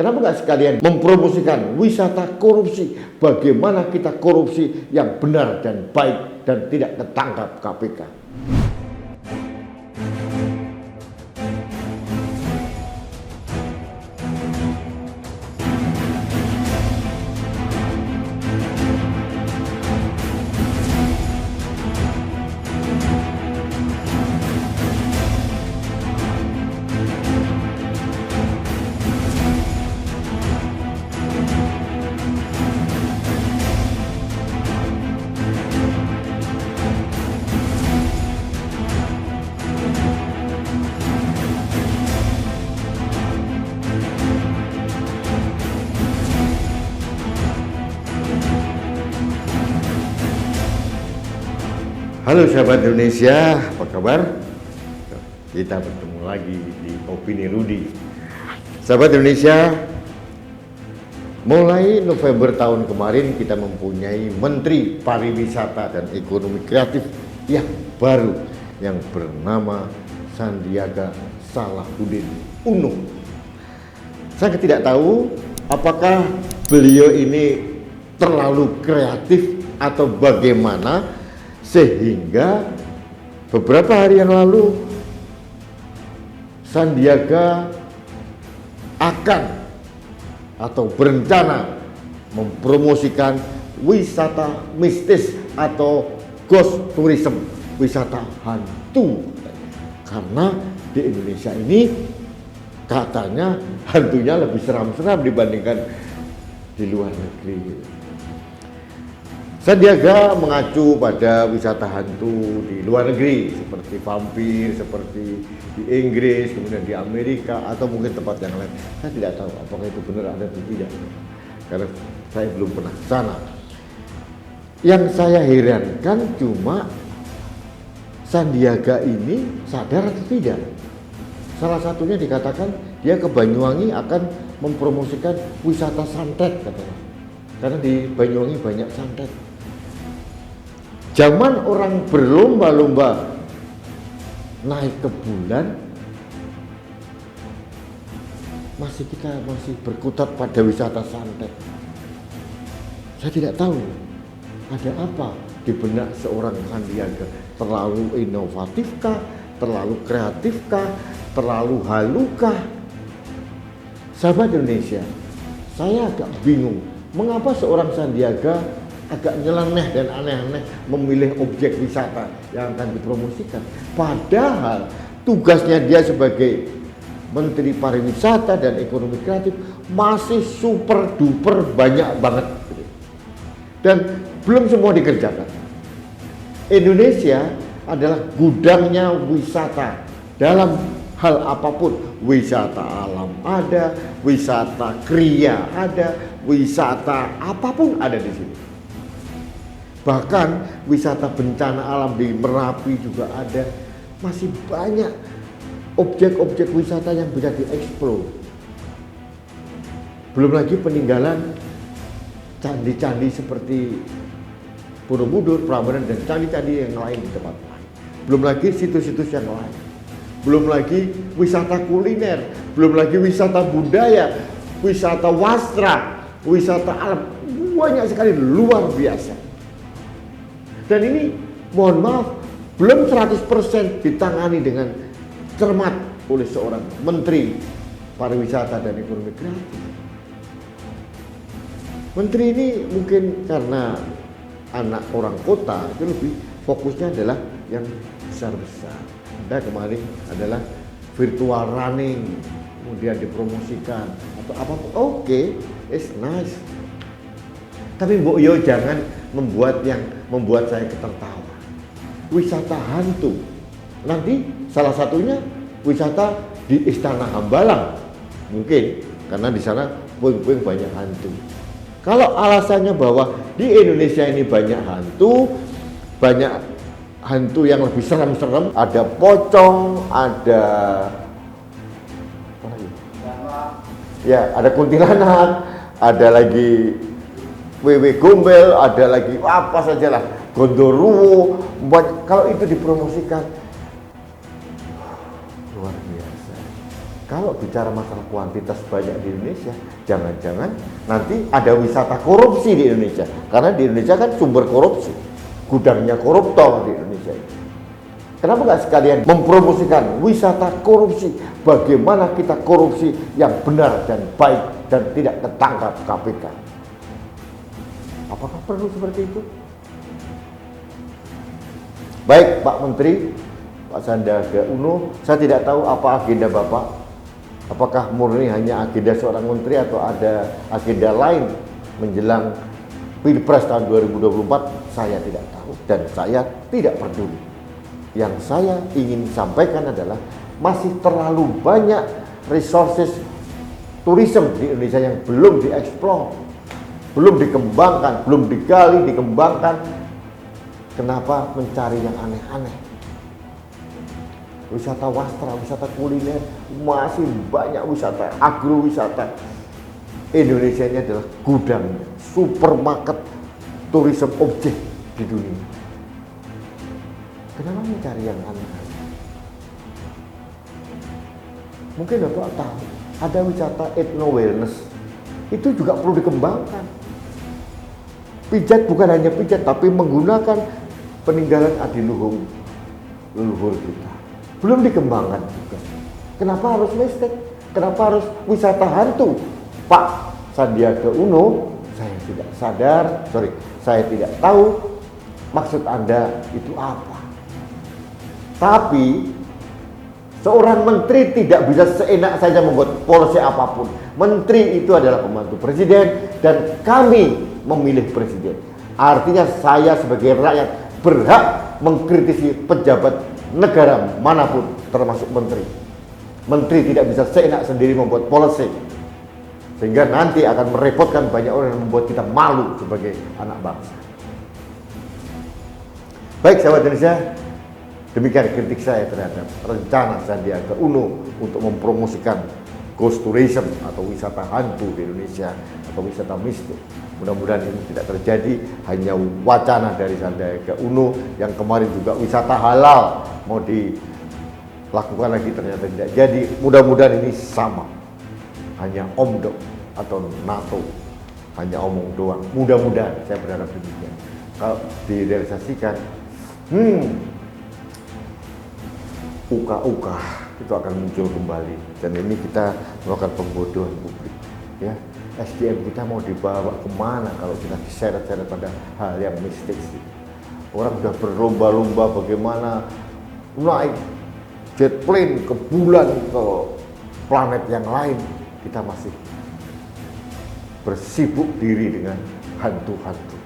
Kenapa nggak sekalian mempromosikan wisata korupsi? Bagaimana kita korupsi yang benar dan baik dan tidak ketangkap KPK? Halo sahabat Indonesia, apa kabar? Kita bertemu lagi di Opini Rudy. Sahabat Indonesia, mulai November tahun kemarin kita mempunyai Menteri Pariwisata dan Ekonomi Kreatif yang baru yang bernama Sandiaga Salahuddin Uno. Saya tidak tahu apakah beliau ini terlalu kreatif atau bagaimana, sehingga beberapa hari yang lalu Sandiaga akan atau berencana mempromosikan wisata mistis atau ghost tourism, wisata hantu. Karena di Indonesia ini katanya hantunya lebih seram-seram dibandingkan di luar negeri. Sandiaga mengacu pada wisata hantu di luar negeri seperti vampir, seperti di Inggris, kemudian di Amerika, atau mungkin tempat yang lain. Saya tidak tahu apakah itu benar ada atau tidak, karena saya belum pernah ke sana. Yang saya herankan cuma Sandiaga ini sadar atau tidak. Salah satunya dikatakan dia ke Banyuwangi akan mempromosikan wisata santet katanya, karena di Banyuwangi banyak santet. Zaman orang berlomba-lomba naik ke bulan, kita masih berkutat pada wisata santet. Saya tidak tahu ada apa di benak seorang Sandiaga. Terlalu inovatifkah, terlalu kreatifkah, terlalu halukah? Sahabat Indonesia, saya agak bingung mengapa seorang Sandiaga agak nyeleneh dan aneh-aneh memilih objek wisata yang akan dipromosikan. Padahal tugasnya dia sebagai Menteri Pariwisata dan Ekonomi Kreatif masih super duper banyak banget. Dan belum semua dikerjakan. Indonesia adalah gudangnya wisata dalam hal apapun. Wisata alam ada, wisata kriya ada, wisata apapun ada di sini. Bahkan wisata bencana alam di Merapi juga ada. Masih banyak objek-objek wisata yang bisa dieksplor. Belum lagi peninggalan candi-candi seperti Borobudur, Prambanan, dan candi-candi yang lain di tempat lain. Belum lagi situs-situs yang lain. Belum lagi wisata kuliner, belum lagi wisata budaya, wisata wastra, wisata alam. Banyak sekali, luar biasa. Dan ini mohon maaf belum 100% ditangani dengan cermat oleh seorang Menteri Pariwisata dan Ekonomi Kreatif. Menteri ini mungkin karena anak orang kota itu lebih fokusnya adalah yang besar-besar. Ada kemarin adalah virtual running, kemudian dipromosikan atau apapun. Oke, it's nice. Tapi Mbok Yo jangan membuat saya tertawa. Wisata hantu. Nanti salah satunya wisata di Istana Hambalang. Mungkin karena di sana puing-puing banyak hantu. Kalau alasannya bahwa di Indonesia ini banyak hantu yang lebih serem-serem, ada pocong, ada apa lagi? Ya, ada kuntilanak, ada lagi wewe gombel, ada lagi apa sajalah, gondoruo. Kalau itu dipromosikan luar biasa. Kalau bicara masalah kuantitas banyak di Indonesia, jangan-jangan nanti ada wisata korupsi di Indonesia. Karena di Indonesia kan sumber korupsi, gudangnya koruptor di Indonesia. Kenapa nggak sekalian mempromosikan wisata korupsi? Bagaimana kita korupsi yang benar dan baik dan tidak ketangkap KPK? Apakah perlu seperti itu? Baik Pak Menteri, Pak Sandiaga Uno, saya tidak tahu apa agenda Bapak. Apakah murni hanya agenda seorang menteri atau ada agenda lain menjelang Pilpres tahun 2024? Saya tidak tahu dan saya tidak peduli. Yang saya ingin sampaikan adalah masih terlalu banyak resources tourism di Indonesia yang belum dieksplor, belum dikembangkan, belum digali, dikembangkan. Kenapa mencari yang aneh-aneh? Wisata wastra, wisata kuliner, masih banyak wisata, agrowisata. Indonesia ini adalah gudang, supermarket tourism objek di dunia. Kenapa mencari yang aneh-aneh? Mungkin Bapak tahu, ada wisata ethno wellness, itu juga perlu dikembangkan. Pijat bukan hanya pijat, tapi menggunakan peninggalan adiluhung leluhur kita. Belum dikembangkan juga. Kenapa harus mistik? Kenapa harus wisata hantu? Pak Sandiaga Uno, saya tidak tahu maksud Anda itu apa. Tapi seorang menteri tidak bisa seenak saja membuat polisi apapun. Menteri itu adalah pembantu presiden dan kami memilih presiden. Artinya saya sebagai rakyat berhak mengkritisi pejabat negara manapun, termasuk menteri. Menteri tidak bisa seenak sendiri membuat policy, sehingga nanti akan merepotkan banyak orang yang membuat kita malu sebagai anak bangsa. Baik sahabat Indonesia, demikian kritik saya terhadap rencana Sandiaga Uno untuk mempromosikan ghost tourism atau wisata hantu di Indonesia atau wisata mistik. Mudah-mudahan ini tidak terjadi, hanya wacana dari Sandiaga Uno yang kemarin juga wisata halal mau dilakukan lagi ternyata tidak jadi. Mudah-mudahan ini sama, hanya omdo atau NATO, hanya omong doang. Mudah-mudahan, saya berharap demikian. Kalau direalisasikan, uka-uka itu akan muncul kembali, dan ini kita melakukan pembodohan publik, ya. SDM kita mau dibawa kemana kalau kita diseret-seret pada hal yang mistik sih. Orang sudah berlomba-lomba bagaimana naik jet plane ke bulan, ke planet yang lain. Kita masih bersibuk diri dengan hantu-hantu.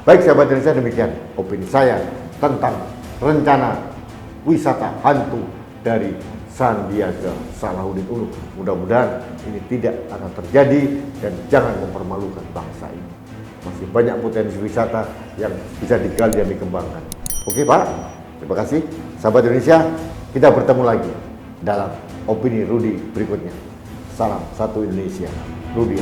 Baik sahabat Indonesia, demikian opini saya tentang rencana wisata hantu dari Sandiaga Salahuddin Uno. Mudah-mudahan ini tidak akan terjadi dan jangan mempermalukan bangsa ini. Masih banyak potensi wisata yang bisa digali dan dikembangkan. Oke Pak, terima kasih. Sahabat Indonesia, kita bertemu lagi dalam opini Rudy berikutnya. Salam satu Indonesia, Rudy.